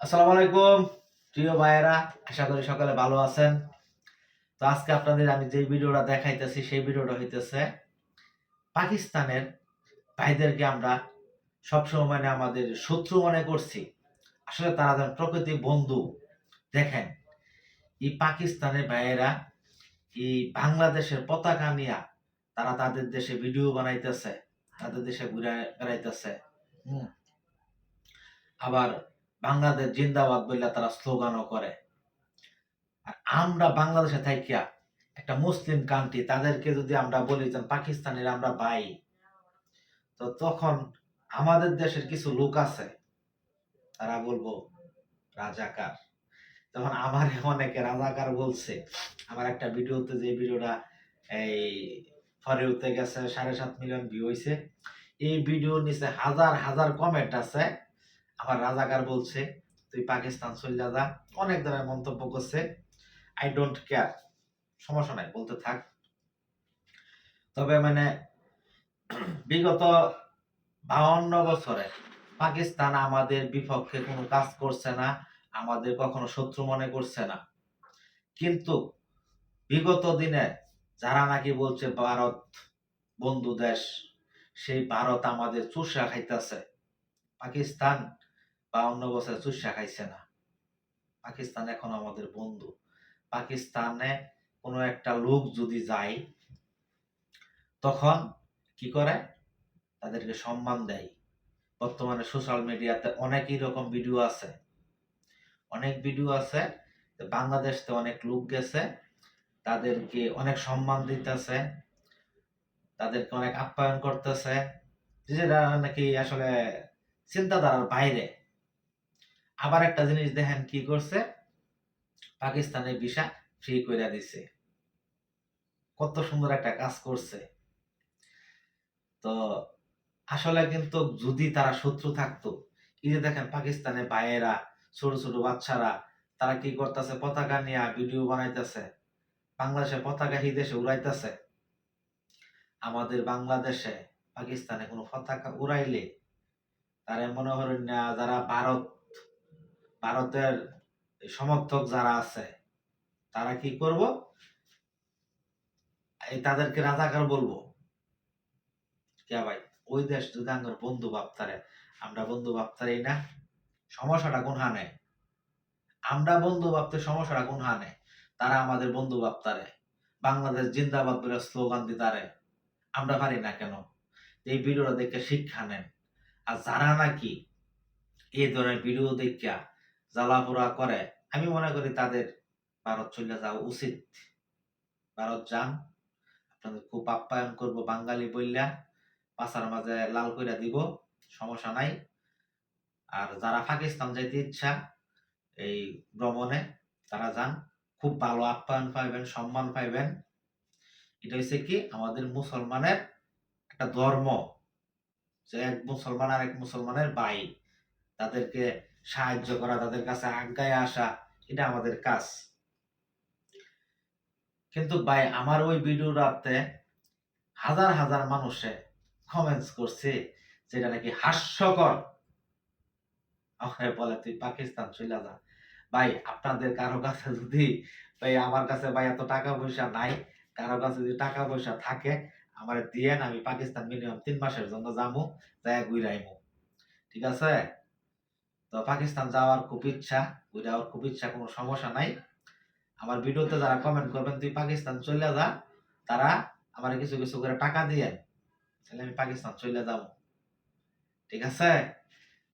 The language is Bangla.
আসসালামু আলাইকুম প্রিয় ভাইয়েরা, আশা করি সকালে ভালো আছেন। তো আজকে আপনাদের আমি যে ভিডিওটা দেখাইতেছি সেই ভিডিওটা হইতেছে পাকিস্তানের ভাইদেরকে আমরা সবসময় মানে আমাদের শত্রু মনে করছি, আসলে তারা যেন প্রকৃতি বন্ধু। দেখেন, এই পাকিস্তানের ভাইয়েরা এই বাংলাদেশের পতাকা নিয়ে তারা তাদের দেশে ভিডিও বানাইতেছে, তাদের দেশে ঘুরে বেড়াইতেছে। হুম আবার বাংলাদেশ জিন্দাবাদ বললে তারা স্লোগানও করে। আর আমরা বাংলাদেশে থাইকা একটা মুসলিম কান্ট্রি, তাদেরকে যদি আমরা বলি যে পাকিস্তানের আমরা ভাই, তো তখন আমাদের দেশের কিছু লোক আছে, তারা বলবো রাজাকার। তখন আমার অনেকে রাজাকার বলছে। আমার একটা ভিডিওতে, যে ভিডিওটা এই ফরিউতে গেছে, 7.5 মিলিয়ন ভিউ হয়েছে, এই ভিডিওর নিচে হাজার হাজার কমেন্ট আছে। আমার রাজাকার বলছে, তুই পাকিস্তান চলে যা, অনেক ধরনের মন্তব্য করছে। আই ডোন্ট কেয়ার, সমস্যা নাই, বলতে থাক। তবে মানে বিগত 52 বছরে পাকিস্তান আমাদের বিপক্ষে কোনো কাজ করছে না, আমাদের কখনো শত্রু মনে করছে না। কিন্তু বিগত দিনে যারা নাকি বলছে ভারত বন্ধু দেশ, সেই ভারত আমাদের চুষা খাইতেছে। পাকিস্তান 52 বছরে চুষা খাইছে না। পাকিস্তান এখন আমাদের বন্ধু। পাকিস্তানে কোনো একটা লোক যদি যায়, তখন কি করে, তাদেরকে সম্মান দেয়। বর্তমানে সোশ্যাল মিডিয়াতে অনেকই রকম ভিডিও আছে, অনেক ভিডিও আছে। বাংলাদেশতে অনেক লোক গেছে, তাদেরকে অনেক সম্মান দিতেছে, তাদেরকে অনেক আপ্যায়ন করতেছে, যেটা নাকি আসলে চিন্তাধারার বাইরে। আবার একটা জিনিস দেখেন কি করছে, পাকিস্তানের ভিসা ফ্রি করে দিছে। কত সুন্দর একটা কাজ করছে। তো আসলে কিন্তু যদি তারা শত্রু থাকতো, এই যে দেখেন পাকিস্তানের ভাইয়েরা, ছোট ছোট বাচ্চারা, তারা কি করতেছে, পতাকা নিয়ে ভিডিও বানাইতেছে, বাংলাদেশের পতাকা এই দেশে উড়াইতেছে। আমাদের বাংলাদেশে পাকিস্তানে কোনো পতাকা উড়াইলে তারা মনে করেন না, যারা ভারতের সমর্থক যারা আছে, তারা কি করব, এই তাদেরকে রাজাকার বলবো। কে ভাই, ওই দেশ যদি আমার বন্ধু ভাবতারে, আমরা বন্ধু ভাবতারি না, সমস্যাটা কোন হানে? আমরা বন্ধু ভাবতে সমস্যাটা কোন হানে? তারা আমাদের বন্ধু ভাবতারে, বাংলাদেশ জিন্দাবাদ বলে স্লোগান দিতারে, আমরা পারি না কেন? এই ভিডিওটা দেখে শিক্ষা নেন। আর যারা নাকি এই ধরনের ভিডিও দেখা জ্বালাপোড়া করে, আমি মনে করি তাদের ভারত চলে যাওয়া উচিত। ভারত যান, আপনাদের খুব আপ্যায়ন করবো, বাঙালি বললা পাছার মাঝে লাল কইরা দিব, সমস্যা নাই। আর যারা পাকিস্তান যাইতে ইচ্ছা এই ভ্রমণে, তারা যান, খুব ভালো আপ্যায়ন পাইবেন, সম্মান পাইবেন। এটা হচ্ছে কি আমাদের মুসলমানের একটা ধর্ম, যে এক মুসলমান আর এক মুসলমানের ভাই, তাদেরকে সাহায্য করা, তাদের কাছে আজ্ঞায় আসা, এটা আমাদের কাজ। কিন্তু ভাই, আমার ওই ভিডিওটাতে হাজার হাজার মানুষে কমেন্টস করছে, যেটা নাকি হাস্যকর। আমাকে বলে, তুই পাকিস্তান চলে যা। ভাই, আপনাদের কারো কাছে যদি, ভাই আমার কাছে ভাই এত টাকা পয়সা নাই, কারো কাছে যদি টাকা পয়সা থাকে আমার দিয়েন, আমি পাকিস্তান মিনিমাম 3 মাসের জন্য যাবো, যাই ঘুরে আইমু। ঠিক আছে? তো পাকিস্তান যাওয়ার খুব ইচ্ছা, ঘুরে যাওয়ার খুব ইচ্ছা, কোনো সমস্যা নাই। আমার ভিডিওতে যারা কমেন্ট করবেন তুই পাকিস্তান চলে যা, তারা আমার কিছু কিছু করে টাকা দিয়েন, তাহলে আমি পাকিস্তান চলে যাবো। ঠিক আছে?